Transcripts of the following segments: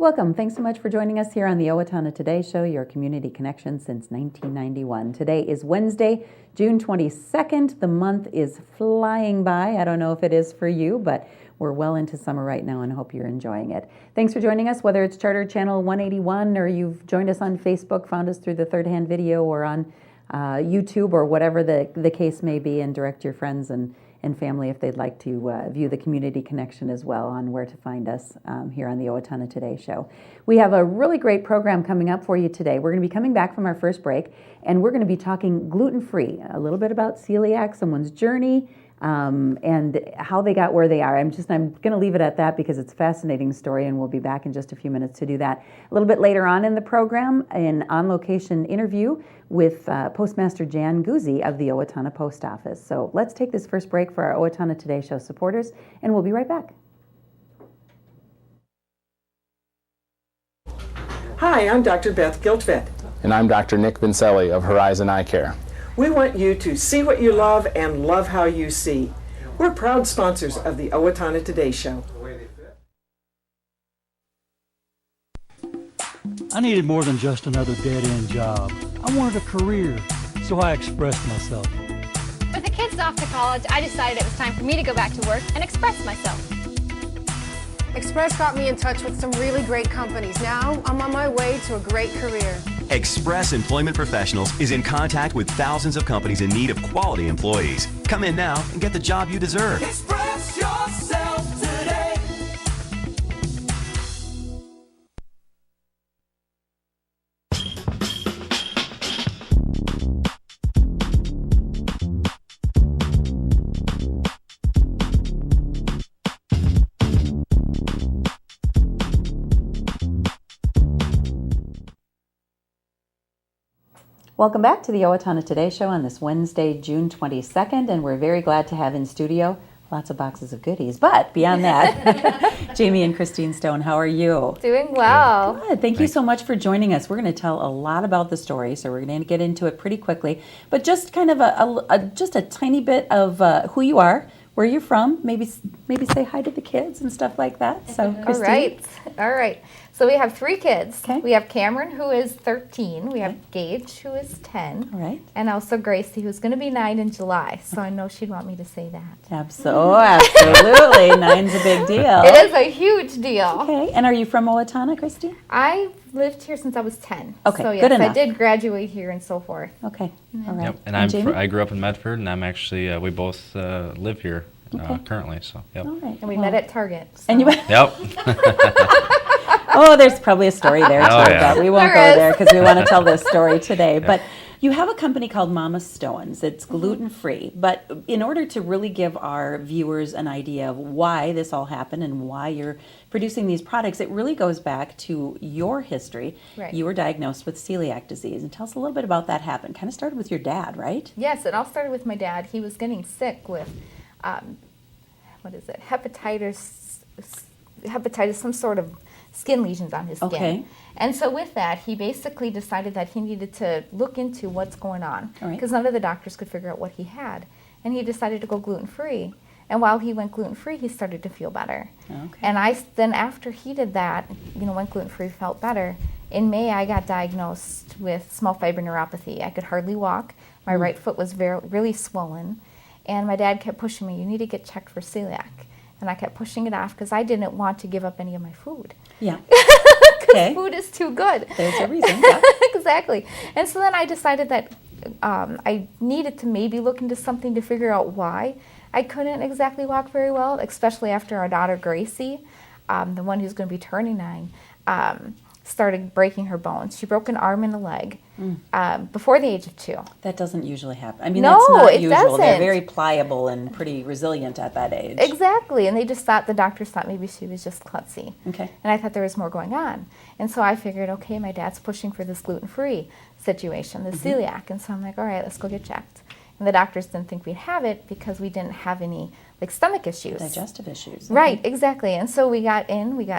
Welcome. Thanks so much for joining us here on the Owatonna Today Show, your community connection since 1991. Today is Wednesday, June 22nd. The month is flying by. I don't know if it is for you, but we're well into summer right now and hope you're enjoying it. Thanks for joining us, whether it's Charter Channel 181 or you've joined us on Facebook, found us through the Third Hand Video or on YouTube or whatever the case may be, and direct your friends and family if they'd like to view the community connection as well on where to find us here on the Owatonna Today Show. We have a really great program coming up for you today. We're going to be coming back from our first break, and we're going to be talking gluten-free, a little bit about celiac, someone's journey, and how they got where they are. I'm going to leave it at that because it's a fascinating story, and we'll be back in just a few minutes to do that. A little bit later on in the program, an on-location interview with Postmaster Jan Guzzi of the Owatonna Post Office. So let's take this first break for our Owatonna Today Show supporters, and we'll be right back. Hi, I'm Dr. Beth Giltvet. And I'm Dr. Nick Vincelli of Horizon Eye Care. We want you to see what you love and love how you see. We're proud sponsors of the Owatonna Today Show. I needed more than just another dead-end job. I wanted a career, so I expressed myself. With the kids off to college, I decided it was time for me to go back to work and express myself. Express got me in touch with some really great companies. Now I'm on my way to a great career. Express Employment Professionals is in contact with thousands of companies in need of quality employees. Come in now and get the job you deserve. Express yourself today. Welcome back to the Owatonna Today Show on this Wednesday, June 22nd, and we're very glad to have in studio lots of boxes of goodies. But beyond that, Jami and Christine Stoen, how are you? Doing well. Good. Thank you so much for joining us. We're going to tell a lot about the story, so we're going to get into it pretty quickly. But just kind of just a tiny bit of who you are, where you're from, maybe say hi to the kids and stuff like that. So, Christine. All right. So we have 3 kids. Okay. We have Cameron, who is 13. We have Gage, who is 10. All right. And also Gracie, who's going to be 9 in July. So I know she'd want me to say that. Absolutely. 9's a big deal. It is a huge deal. Okay. And are you from Owatonna, Christine? I've lived here since I was 10. Okay, so yes, good enough. I did graduate here and so forth. Okay. All right. Yep. And I grew up in Medford, and I'm actually we both live here currently. So yep. All right. And we met at Target. So. And you Yep. Oh, there's probably a story there too, but we won't go there because we want to tell this story today. But you have a company called Mama Stoen's. It's gluten-free. But in order to really give our viewers an idea of why this all happened and why you're producing these products, it really goes back to your history. Right. You were diagnosed with celiac disease. And tell us a little bit about that happened. Kind of started with your dad, right? Yes, it all started with my dad. He was getting sick with, hepatitis, some sort of skin lesions on his skin. Okay. And so with that, he basically decided that he needed to look into what's going on because none of the doctors could figure out what he had. And he decided to go gluten-free. And while he went gluten-free, he started to feel better. Okay. And then after he did that, went gluten-free, felt better. In May, I got diagnosed with small fiber neuropathy. I could hardly walk. My right foot was really swollen. And my dad kept pushing me, you need to get checked for celiac. And I kept pushing it off because I didn't want to give up any of my food. Yeah. Because food is too good. There's a reason. Yeah. Exactly. And so then I decided that I needed to maybe look into something to figure out why I couldn't exactly walk very well, especially after our daughter Gracie, the one who's going to be turning 9, started breaking her bones. She broke an arm and a leg before the age of 2. That doesn't usually happen. I mean, No, that's not it usual. doesn't. They're very pliable and pretty resilient at that age. Exactly, and the doctors thought maybe she was just klutzy. Okay. And I thought there was more going on. And so I figured, okay, my dad's pushing for this gluten-free situation, the celiac. And so I'm like, all right, let's go get checked. And the doctors didn't think we'd have it because we didn't have any stomach issues. Digestive issues. Okay. Right, exactly. And so we got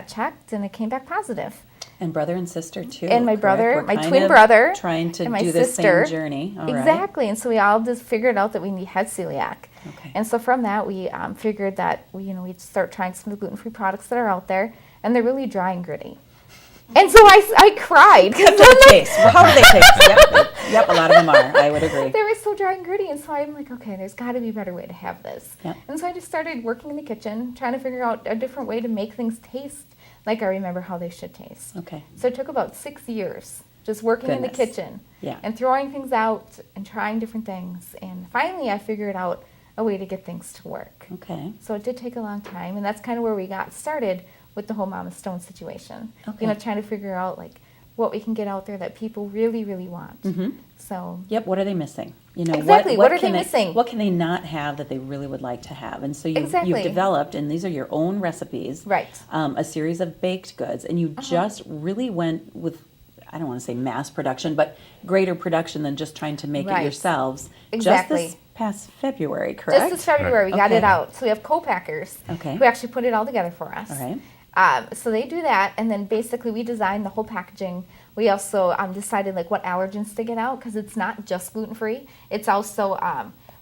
checked, and it came back positive. And brother and sister too. And my correct? brother, We're my kind twin of brother, trying to and my do the sister. same journey. All right. Exactly. And so we all just figured out that we had celiac. Okay. And so from that, we figured that we'd start trying some of the gluten-free products that are out there, and they're really dry and gritty. And so I cried. How do they taste? Yep, a lot of them are. I would agree. They were so dry and gritty, and so I'm like, okay, there's got to be a better way to have this. Yep. And so I just started working in the kitchen, trying to figure out a different way to make things taste like I remember how they should taste. Okay. So it took about 6 years just working in the kitchen and throwing things out and trying different things. And finally I figured out a way to get things to work. Okay. So it did take a long time, and that's kind of where we got started with the whole Mama Stone situation. Okay. Trying to figure out like what we can get out there that people really, really want. Mm-hmm. So yep, what are they missing? Exactly, what are they missing? What can they not have that they really would like to have? And so you've developed, and these are your own recipes, right? A series of baked goods, and you just really went with, I don't want to say mass production, but greater production than just trying to make it yourselves. Exactly. Just this past February, correct? Just this February, we got it out. So we have co-packers who actually put it all together for us. All right. So they do that, and then basically we design the whole packaging. We also decided like what allergens to get out, because it's not just gluten-free. It's also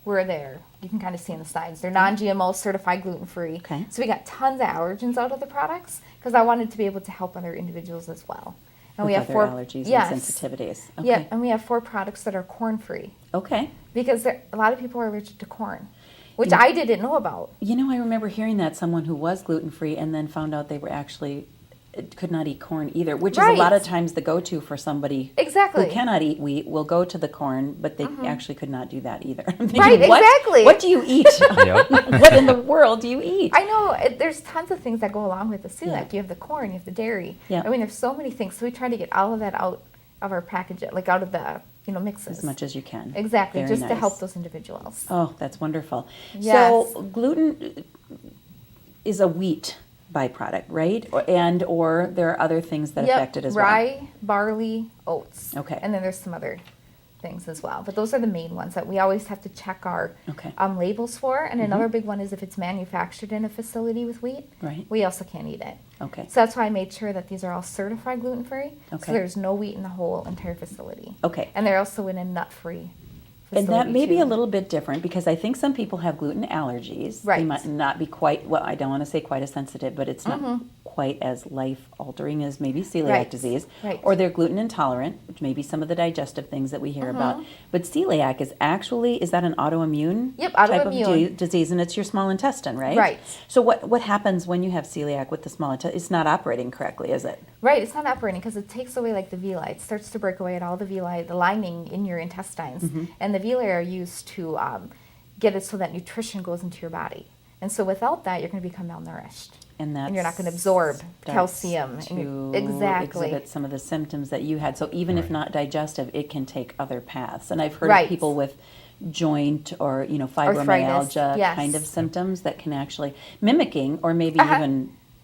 where they're, you can kind of see on the sides, they're non-GMO, certified gluten-free. Okay. So we got tons of allergens out of the products, because I wanted to be able to help other individuals as well. And we have other 4 allergies and sensitivities. Okay. Yeah, and we have 4 products that are corn-free. Okay. Because a lot of people are allergic to corn, which I didn't know about. I remember hearing that someone who was gluten-free and then found out they were actually could not eat corn either, which is a lot of times the go-to for somebody who cannot eat wheat will go to the corn, but they actually could not do that either. I'm thinking, what do you eat? What in the world do you eat? I know, there's tons of things that go along with the celiac. You have the corn, you have the dairy. I mean, there's so many things. So we try to get all of that out of our package, like out of the mixes. As much as you can. Exactly, Very just nice. to help those individuals. Oh, that's wonderful. Yes. So gluten is a wheat byproduct, right? Or there are other things that affect it as well. Rye, barley, oats. Okay. And then there's some other things as well. But those are the main ones that we always have to check our labels for. And another big one is if it's manufactured in a facility with wheat, we also can't eat it. Okay. So that's why I made sure that these are all certified gluten-free. Okay. So there's no wheat in the whole entire facility. Okay. And they're also in a nut-free facility. And that may be a little bit different, because I think some people have gluten allergies. Right. They might not be quite, well, I don't want to say quite as sensitive, but it's not quite as life-altering as maybe celiac disease. Right. Or they're gluten intolerant, which may be some of the digestive things that we hear about. But celiac is actually, is that an autoimmune type of disease? And it's your small intestine, right? Right. So what happens when you have celiac with the small intestine? It's not operating correctly, is it? Right, it's not operating because it takes away like the villi. It starts to break away at all the villi, the lining in your intestines. And the villi are used to get it so that nutrition goes into your body. And so without that, you're going to become malnourished. And you're not going to absorb calcium. Exactly. Exhibit some of the symptoms that you had. So even if not digestive, it can take other paths. And I've heard of people with joint or fibromyalgia kind of symptoms that can actually mimicking or maybe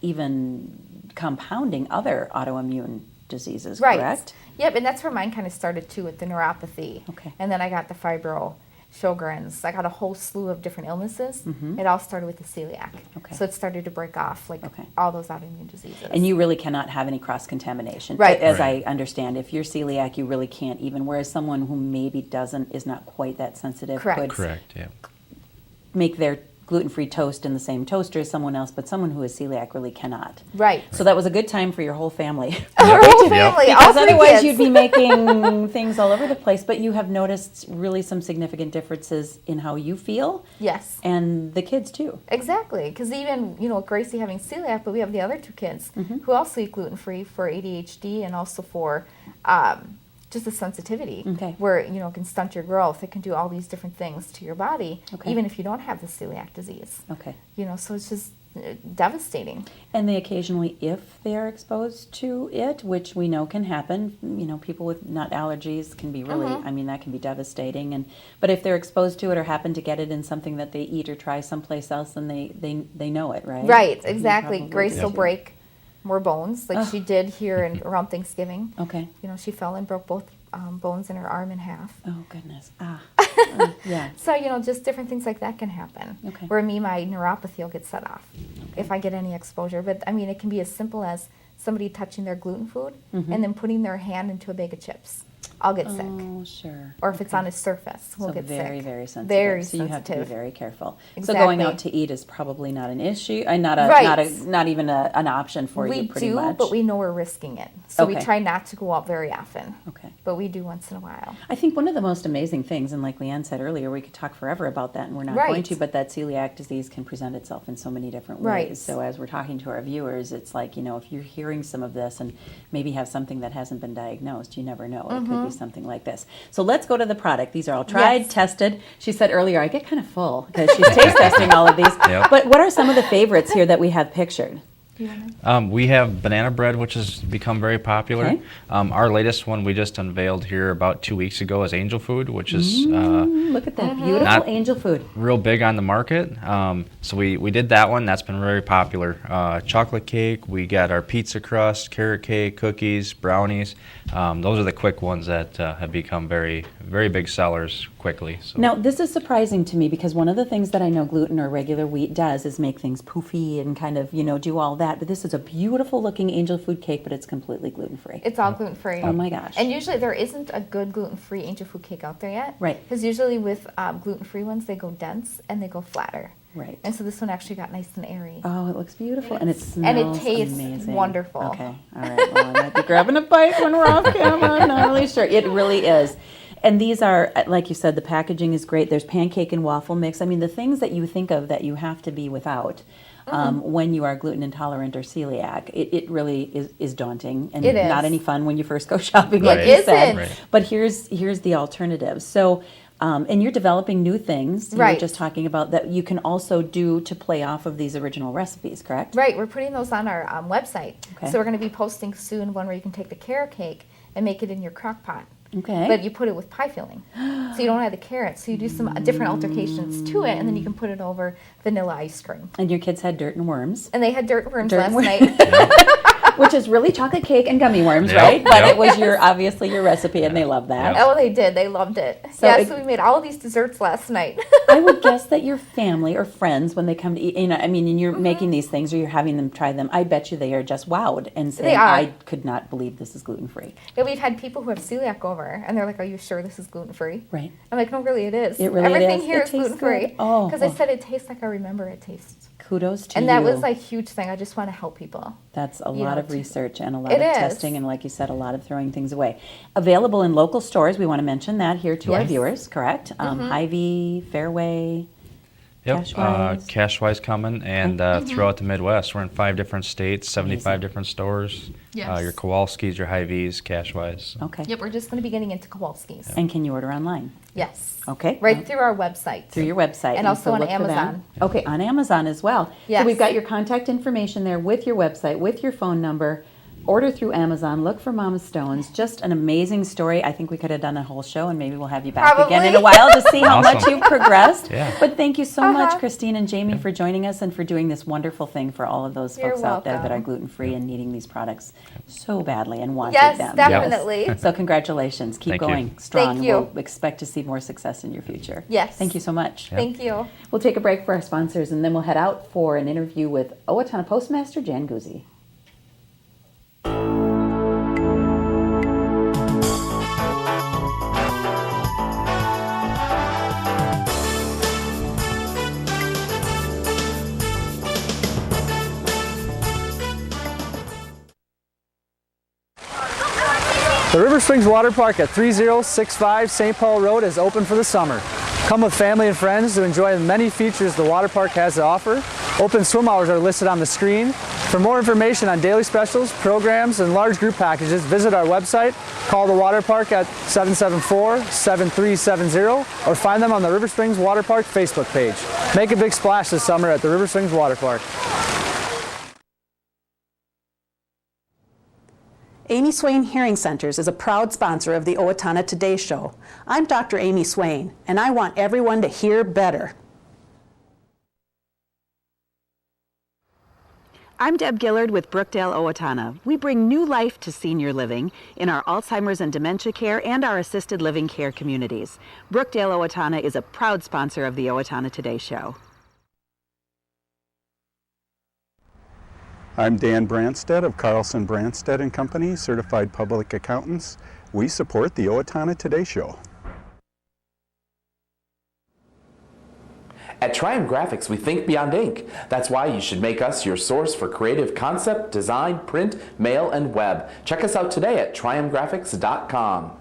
even compounding other autoimmune diseases, correct? Yep, and that's where mine kind of started too, with the neuropathy. Okay. And then I got the fibro Sjogren's. I got a whole slew of different illnesses. It all started with the celiac. Okay. So it started to break off all those autoimmune diseases. And you really cannot have any cross-contamination. Right. As I understand, if you're celiac, you really can't even, whereas someone who maybe is not quite that sensitive could make their gluten-free toast in the same toaster as someone else, but someone who is celiac really cannot. Right. So that was a good time for your whole family. Our whole family, because otherwise you'd be making things all over the place, but you have noticed really some significant differences in how you feel. Yes. And the kids too. Exactly, because even, Gracie having celiac, but we have the other 2 kids who also eat gluten-free for ADHD and also for just the sensitivity, where it can stunt your growth. It can do all these different things to your body, even if you don't have the celiac disease. Okay. So it's just devastating. And they occasionally, if they are exposed to it, which we know can happen, people with nut allergies can be really, that can be devastating. But if they're exposed to it or happen to get it in something that they eat or try someplace else, then they know it, right? Right, exactly. Grace will break more bones, like she did here around Thanksgiving. Okay. She fell and broke both bones in her arm in half. Oh, goodness. Yeah. So, just different things like that can happen. Okay. Where my neuropathy will get set off if I get any exposure. But, it can be as simple as somebody touching their gluten food and then putting their hand into a bag of chips. I'll get sick. Oh, sure. Or if it's on a surface, we'll get very, sick. very sensitive. Very so you have to be sensitive. very careful. Exactly. So going out to eat is probably not an issue, not even an option for you. Pretty much. But we know we're risking it, so we Okay. try not to go out very often. Okay. But we do once in a while. I think one of the most amazing things, and like Leanne said earlier, we could talk forever about that, and we're not Right. going to, but that celiac disease can present itself in so many different ways. Right. So as we're talking to our viewers, it's like, if you're hearing some of this and maybe have something that hasn't been diagnosed, you never know. It could be something like this. So let's go to the product. These are all tried, Yes. tested. She said earlier, I get kind of full because she's taste testing all of these. Yep. But what are some of the favorites here that we have pictured? We have banana bread, which has become very popular. Okay. Our latest one we just unveiled here about 2 weeks ago is angel food, which is Look at that beautiful Not- angel food. real big on the market. So we did that one. That's been very popular. Chocolate cake. We got our pizza crust, carrot cake, cookies, brownies. Those are the quick ones that have become very, very big sellers quickly. So. Now, this is surprising to me because one of the things that I know gluten or regular wheat does is make things poofy and kind of, do all that. But this is a beautiful looking angel food cake, but it's completely gluten-free. It's all gluten-free. Oh my gosh. And usually there isn't a good gluten-free angel food cake out there yet. Right. Because usually with gluten-free ones, they go dense and they go flatter. Right. And so this one actually got nice and airy. Oh, it looks beautiful. And it And it smells tastes amazing. wonderful. Okay. All right. Well, I might be grabbing a bite when we're off camera. I'm not really sure. It really is. And these are, like you said, the packaging is great. There's pancake and waffle mix. I mean, the things that you think of that you have to be without when you are gluten intolerant or celiac, it really is daunting and It is. not any fun when you first go shopping, like Right. you It said. isn't. Right. But here's the alternative. So, and you're developing new things. You were Right. just talking about that you can also do to play off of these original recipes, correct? Right, we're putting those on our website. Okay. So we're going to be posting soon one where you can take the carrot cake and make it in your crock pot. Okay. But you put it with pie filling. So you don't have the carrots. So you do some different altercations to it, and then you can put it over vanilla ice cream. And your kids had dirt and worms, And they had dirt worms Dirt and last worms. night. which is really chocolate cake and gummy worms, Yep, right? But yep. it was obviously your recipe, and they love that. Yep. Oh, they did. They loved it. So So, it- so we made all of these desserts last night. I would guess that your family or friends, when they come to eat, and you're making these things or you're having them try them, I bet you they are just wowed and saying, are. I could not believe this is gluten-free. Yeah, we've had people who have celiac over, and they're like, "Are you sure this is gluten-free?" Right. I'm like, "No, really, it is. It really Everything is. here It is tastes gluten-free." good. Oh, because I oh. said it tastes like I remember it tastes. Kudos to you. And that was like a huge thing. I just want to help people. That's a you lot know, of research and a lot It of is. testing and, like you said, a lot of throwing things away. Available in local stores. We want to mention that here to our Yes. viewers, correct? Hy-Vee, Fairway, Yep, Cashwise. Cashwise coming, and throughout the Midwest. We're in 5 different states, 75 different stores. Yes. Your Kowalski's, your Hy-Vees, Cashwise. Okay. Yep, we're just going to be getting into Kowalski's. And can you order online? Yes. Okay. Right through our website. Through your website. And also on look for them. Amazon. Okay, on Amazon as well. So Yes. we've got your contact information there with your website, with your phone number. Order through Amazon. Look for Mama Stone's. Just an amazing story. I think we could have done a whole show, and maybe we'll have you back again in a Probably. while to see how much Awesome. you've progressed. Yeah. But thank you so much, Uh-huh. Christine and Jami, for joining us and for doing this wonderful thing for all of those You're folks out there that are welcome. gluten-free and needing these products so badly and wanting Yes, them. definitely. So congratulations. Keep Thank you. going strong. Thank and you. We'll expect to see more success in your future. Yes. Thank you so much. Thank you. We'll take a break for our sponsors, and then we'll head out for an interview with Owatonna Postmaster Jan Guzzi. The River Springs Water Park at 3065 St. Paul Road is open for the summer. Come with family and friends to enjoy the many features the water park has to offer. Open swim hours are listed on the screen. For more information on daily specials, programs, and large group packages, visit our website, call the water park at 774-7370, or find them on the River Springs Water Park Facebook page. Make a big splash this summer at the River Springs Water Park. Amy Swain Hearing Centers is a proud sponsor of the Owatonna Today Show. I'm Dr. Amy Swain, and I want everyone to hear better. I'm Deb Gillard with Brookdale, Owatonna. We bring new life to senior living in our Alzheimer's and dementia care and our assisted living care communities. Brookdale, Owatonna is a proud sponsor of the Owatonna Today Show. I'm Dan Branstead of Carlson Branstead and Company, Certified Public Accountants. we support the Owatonna Today Show. At Triumph Graphics, we think beyond ink. That's why you should make us your source for creative concept, design, print, mail, and web. Check us out today at triumphgraphics.com.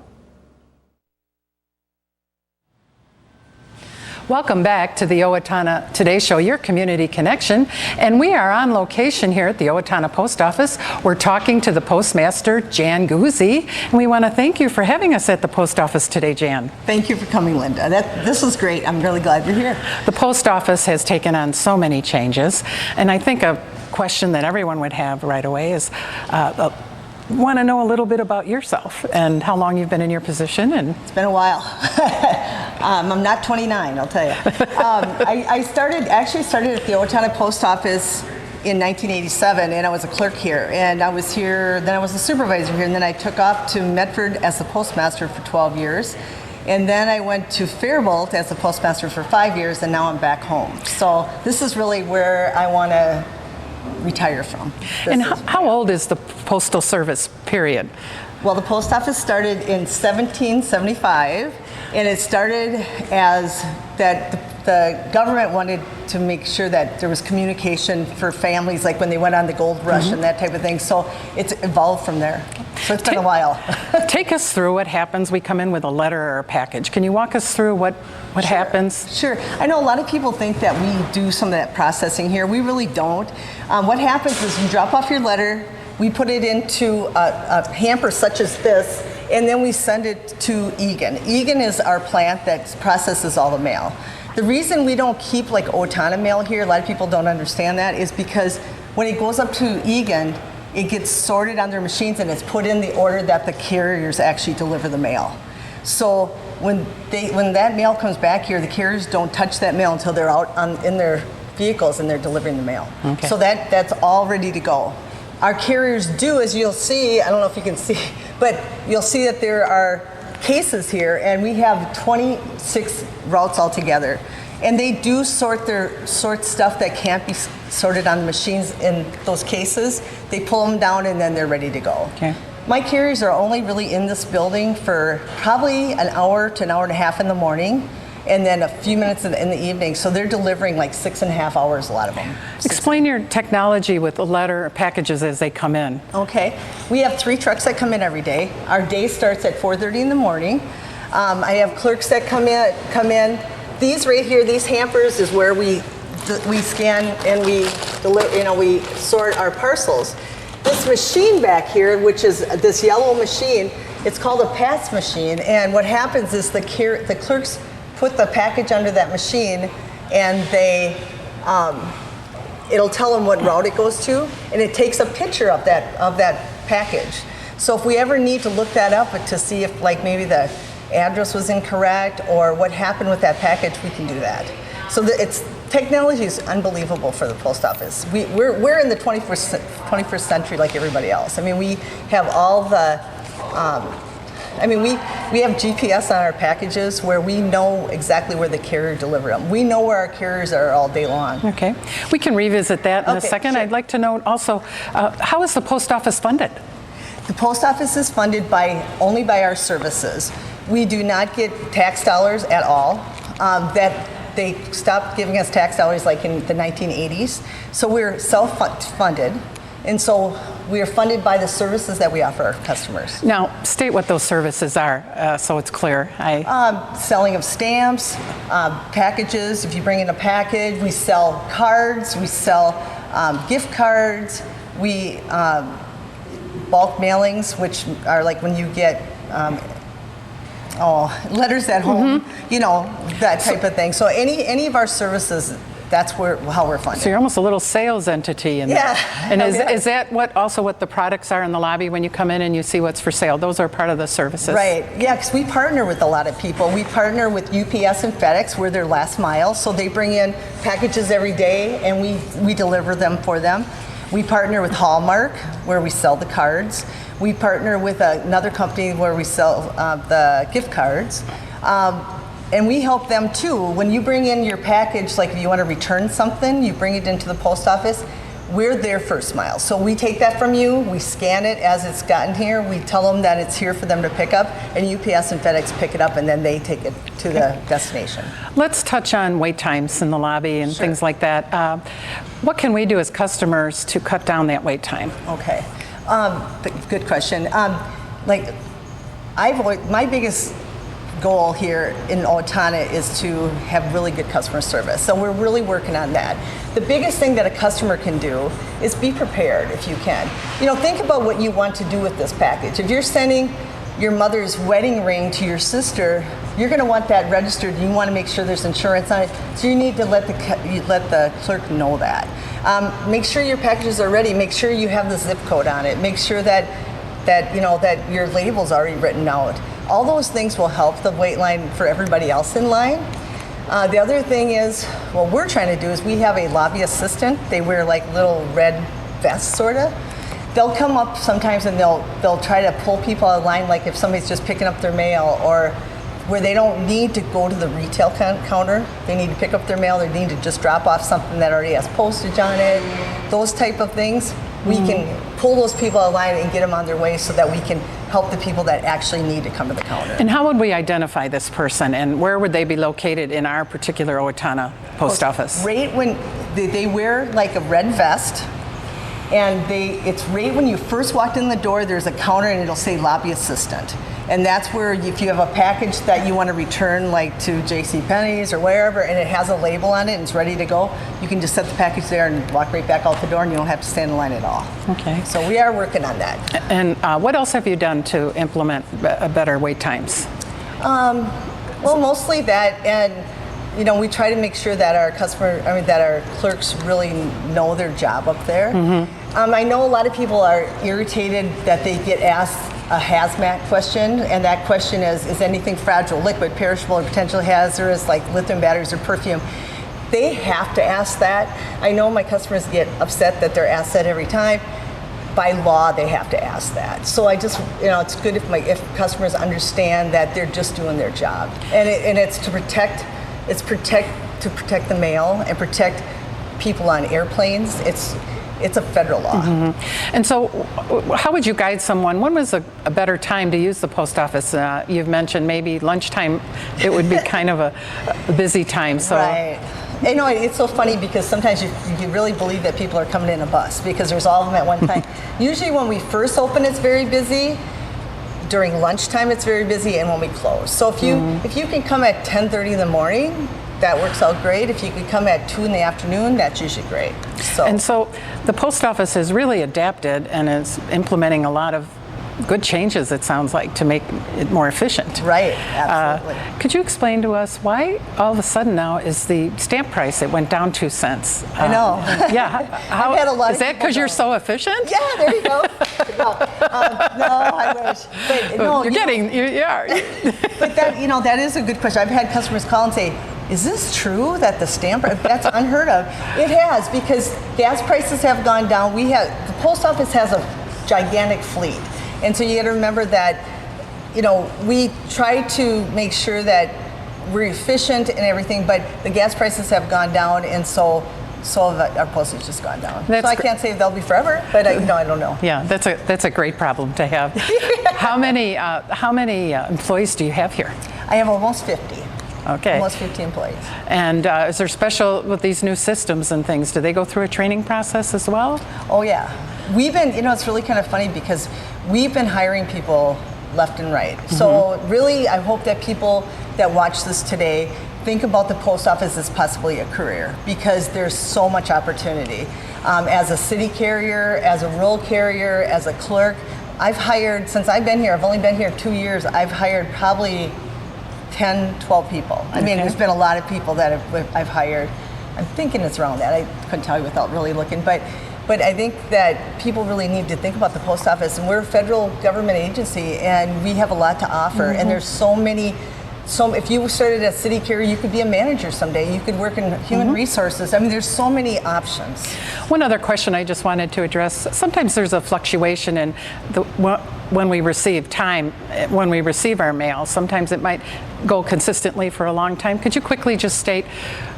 Welcome back to the Owatonna Today Show, your community connection. And we are on location here at the Owatonna Post Office. We're talking to the postmaster, Jan Guzzi, and we want to thank you for having us at the post office today, Jan. Thank you for coming, Linda. This is great. I'm really glad you're here. The post office has taken on so many changes, and I think a question that everyone would have right away is, want to know a little bit about yourself and how long you've been in your position. And it's been a while. I'm not 29, I'll tell you. I started at the Owatonna Post Office in 1987, and I was a clerk here. And I was here, then I was a supervisor here, and then I took off to Medford as the postmaster for 12 years. And then I went to Faribault as the postmaster for 5 years, and now I'm back home. So this is really where I want to retire from. And how old is the Postal Service, period? Well, the post office started in 1775, and it started as that the government wanted to make sure that there was communication for families, like when they went on the gold rush and that type of thing. So it's evolved from there. So it's been a while. Take us through what happens. We come in with a letter or a package. Can you walk us through what happens? Sure. I know a lot of people think that we do some of that processing here. We really don't. What happens is you drop off your letter, we put it into a hamper such as this, and then we send it to Egan. Egan is our plant that processes all the mail. The reason we don't keep like Owatonna mail here, a lot of people don't understand that, is because when it goes up to Egan, it gets sorted on their machines and it's put in the order that the carriers actually deliver the mail. So when that mail comes back here, the carriers don't touch that mail until they're out in their vehicles and they're delivering the mail. Okay. So that's all ready to go. Our carriers do, as you'll see, I don't know if you can see, but you'll see that there are cases here, and we have 26 routes altogether. And they do sort stuff that can't be sorted on the machines in those cases. They pull them down and then they're ready to go. Okay. My carriers are only really in this building for probably an hour to an hour and a half in the morning, and then a few minutes in the evening. So they're delivering like 6.5 hours, a lot of them. Explain your technology with the letter packages as they come in. Okay. We have 3 trucks that come in every day. Our day starts at 4:30 in the morning. I have clerks that come in. These right here, these hampers is where we scan and we deliver, we sort our parcels. This machine back here, which is this yellow machine, it's called a pass machine. And what happens is the clerks put the package under that machine, and they it'll tell them what route it goes to, and it takes a picture of that package. So if we ever need to look that up to see if like maybe the address was incorrect or what happened with that package, we can do that. So technology is unbelievable for the post office. We're in the 21st century like everybody else. I mean, we have all the we have GPS on our packages where we know exactly where the carrier delivered them. We know where our carriers are all day long. Okay. We can revisit that in a second. Sure. I'd like to know also, how is the post office funded? The post office is funded only by our services. We do not get tax dollars at all. They stopped giving us tax dollars like in the 1980s. So we're self-funded. And so we are funded by the services that we offer our customers. Now, state what those services are so it's clear. Selling of stamps, packages. If you bring in a package, we sell cards, we sell gift cards, we bulk mailings, which are like when you get letters at home, that type of thing. So any of our services, that's how we're funded. So you're almost a little sales entity in that. And is that what the products are in the lobby when you come in and you see what's for sale? Those are part of the services. Right. Yeah, because we partner with a lot of people. We partner with UPS and FedEx. We're their last mile. So they bring in packages every day and we deliver them for them. We partner with Hallmark, where we sell the cards. We partner with another company where we sell the gift cards. And we help them too. When you bring in your package, like if you want to return something, you bring it into the post office, we're their first mile. So we take that from you, we scan it as it's gotten here, we tell them that it's here for them to pick up, and UPS and FedEx pick it up, and then they take it to the destination. Let's touch on wait times in the lobby and things like that. What can we do as customers to cut down that wait time? Okay, good question. My biggest goal here in Owatonna is to have really good customer service. So we're really working on that. The biggest thing that a customer can do is be prepared if you can. Think about what you want to do with this package. If you're sending your mother's wedding ring to your sister, you're going to want that registered. You want to make sure there's insurance on it. So you need to let the clerk know that. Make sure your packages are ready. Make sure you have the zip code on it. Make sure that your label's already written out. All those things will help the wait line for everybody else in line. The other thing is, what we're trying to do is we have a lobby assistant. They wear like little red vests, sort of. They'll come up sometimes and they'll try to pull people out of line, like if somebody's just picking up their mail, or where they don't need to go to the retail counter. They need to pick up their mail. They need to just drop off something that already has postage on it. Those type of things. We can pull those people out of line and get them on their way so that we can help the people that actually need to come to the counter. And how would we identify this person, and where would they be located in our particular Owatonna Post Office? Right when they wear like a red vest, and it's right when you first walked in the door, there's a counter and it'll say lobby assistant. And that's where if you have a package that you want to return, like to JCPenney's or wherever, and it has a label on it and it's ready to go, you can just set the package there and walk right back out the door, and you don't have to stand in line at all. Okay. So we are working on that. And what else have you done to implement better wait times? Well, mostly that, and we try to make sure that our clerks really know their job up there. I know a lot of people are irritated that they get asked a hazmat question, and that question is anything fragile, liquid, perishable, or potentially hazardous, like lithium batteries or perfume? They have to ask that. I know my customers get upset that they're asked that every time. By law, they have to ask that. So I just, it's good if customers understand that they're just doing their job, and it's to protect the mail and protect people on airplanes. It's a federal law. And so how would you guide someone? When was a better time to use the post office? You've mentioned maybe lunchtime. It would be kind of a busy time. So. Right. It's so funny because sometimes you really believe that people are coming in a bus because there's all of them at one time. Usually when we first open, it's very busy. During lunchtime, it's very busy, and when we close. So if you can come at 10:30 in the morning, that works out great. If you could come at 2 in the afternoon, that's usually great. So the post office has really adapted and is implementing a lot of good changes, it sounds like, to make it more efficient. Right, absolutely. Could you explain to us why all of a sudden now is the stamp price, it went down 2 cents? I know. I've had a lot is that because you're so efficient? Yeah, there you go. No, I wish. But no, you are. But that is a good question. I've had customers call and say, is this true that the stamp, that's unheard of? It has, because gas prices have gone down. The post office has a gigantic fleet. And so you got to remember that, we try to make sure that we're efficient and everything, but the gas prices have gone down, and so our postage has gone down. So I can't say they'll be forever, but I don't know. Yeah, that's a great problem to have. How many employees do you have here? I have almost 50. Okay. Almost 50 employees. And is there special with these new systems and things? Do they go through a training process as well? Oh yeah. We've been, it's really kind of funny because we've been hiring people left and right. So really, I hope that people that watch this today think about the post office as possibly a career, because there's so much opportunity. As a city carrier, as a rural carrier, as a clerk, I've hired, since I've been here, I've only been here 2 years, I've hired probably 10, 12 people. I mean, there's been a lot of people that I've hired. I'm thinking it's around that. I couldn't tell you without really looking. But I think that people really need to think about the post office. And we're a federal government agency, and we have a lot to offer. And there's so many So if you started at City Care, you could be a manager someday. You could work in human resources. I mean, there's so many options. One other question I just wanted to address. Sometimes there's a fluctuation in when we receive our mail. Sometimes it might go consistently for a long time. Could you quickly just state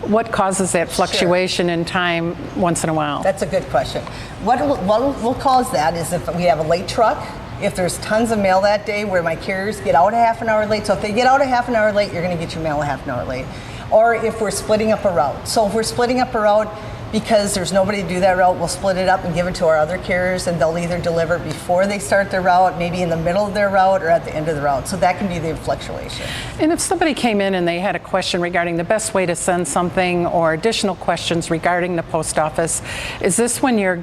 what causes that fluctuation in time once in a while? That's a good question. What will cause that is if we have a late truck, if there's tons of mail that day where my carriers get out a half an hour late. So if they get out a half an hour late, you're going to get your mail a half an hour late. Or if we're splitting up a route. So if we're splitting up a route because there's nobody to do that route, we'll split it up and give it to our other carriers, and they'll either deliver before they start their route, maybe in the middle of their route, or at the end of the route. So that can be the fluctuation. And if somebody came in and they had a question regarding the best way to send something or additional questions regarding the post office, is this when you're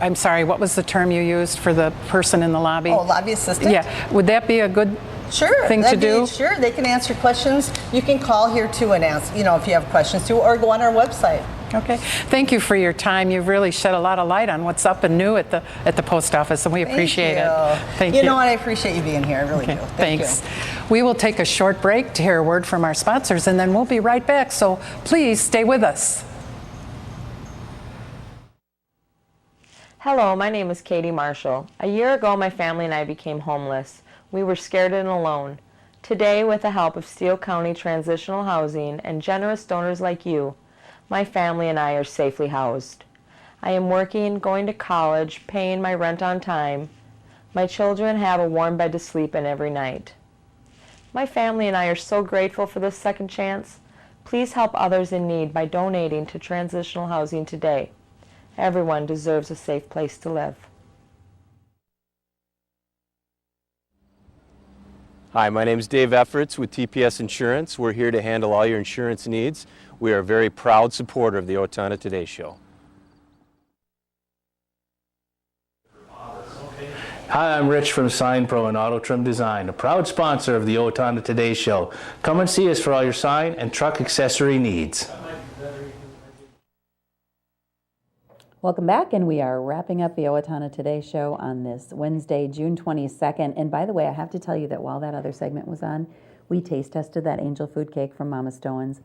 I'm sorry, what was the term you used for the person in the lobby? Oh, lobby assistant? Yeah. Would that be a good thing to do? Sure, they can answer questions. You can call here too and ask, if you have questions too, or go on our website. Okay. Thank you for your time. You've really shed a lot of light on what's up and new at the post office, and we appreciate it. Thank you. You know what? I appreciate you being here. I really do. Thanks. We will take a short break to hear a word from our sponsors, and then we'll be right back. So please stay with us. Hello, my name is Katie Marshall. A year ago, my family and I became homeless. We were scared and alone. Today, with the help of Steele County Transitional Housing and generous donors like you, my family and I are safely housed. I am working, going to college, paying my rent on time. My children have a warm bed to sleep in every night. My family and I are so grateful for this second chance. Please help others in need by donating to transitional housing today. Everyone deserves a safe place to live. Hi, my name is Dave Efforts with TPS Insurance. We're here to handle all your insurance needs. We are a very proud supporter of the Owatonna Today Show. Hi, I'm Rich from Sign Pro and Auto Trim Design, a proud sponsor of the Owatonna Today Show. Come and see us for all your sign and truck accessory needs. Welcome back, and we are wrapping up the Owatonna Today Show on this Wednesday, June 22nd. And by the way, I have to tell you that while that other segment was on, we taste tested that angel food cake from Mama Stoen's.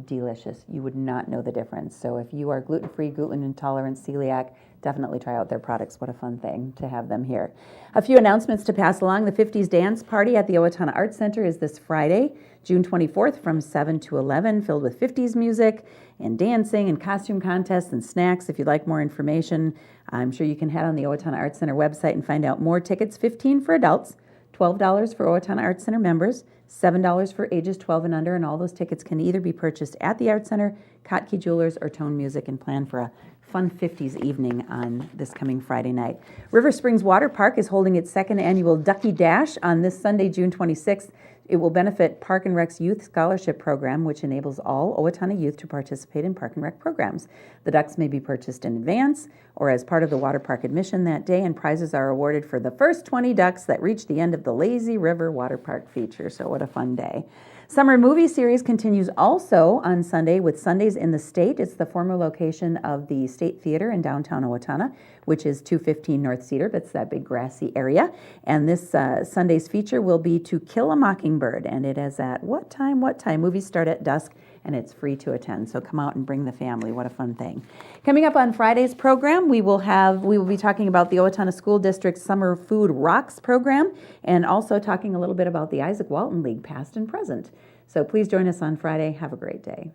Delicious. You would not know the difference. So if you are gluten-free, gluten intolerant, celiac, definitely try out their products. What a fun thing to have them here. A few announcements to pass along. The 50s Dance Party at the Owatonna Arts Center is this Friday, June 24th from 7 to 11, filled with 50s music and dancing and costume contests and snacks. If you'd like more information, I'm sure you can head on the Owatonna Arts Center website and find out more. Tickets $15 for adults, $12 for Owatonna Arts Center members, $7 for ages 12 and under, and all those tickets can either be purchased at the Arts Center, Kotke Jewelers, or Tone Music, and plan for a fun 50s evening on this coming Friday night. River Springs Water Park is holding its second annual Ducky Dash on this Sunday, June 26th. It will benefit Park and Rec's Youth Scholarship Program, which enables all Owatonna youth to participate in Park and Rec programs. The ducks may be purchased in advance or as part of the water park admission that day, and prizes are awarded for the first 20 ducks that reach the end of the Lazy River Water Park feature. So what a fun day. Summer movie series continues also on Sunday with Sundays in the State. It's the former location of the State Theater in downtown Owatonna, which is 215 North Cedar, but it's that big grassy area. And this Sunday's feature will be To Kill a Mockingbird, and it is at what time? Movies start at dusk, and it's free to attend. So come out and bring the family. What a fun thing. Coming up on Friday's program, we will be talking about the Owatonna School District's Summer Food Rocks program, and also talking a little bit about the Isaac Walton League, past and present. So please join us on Friday. Have a great day.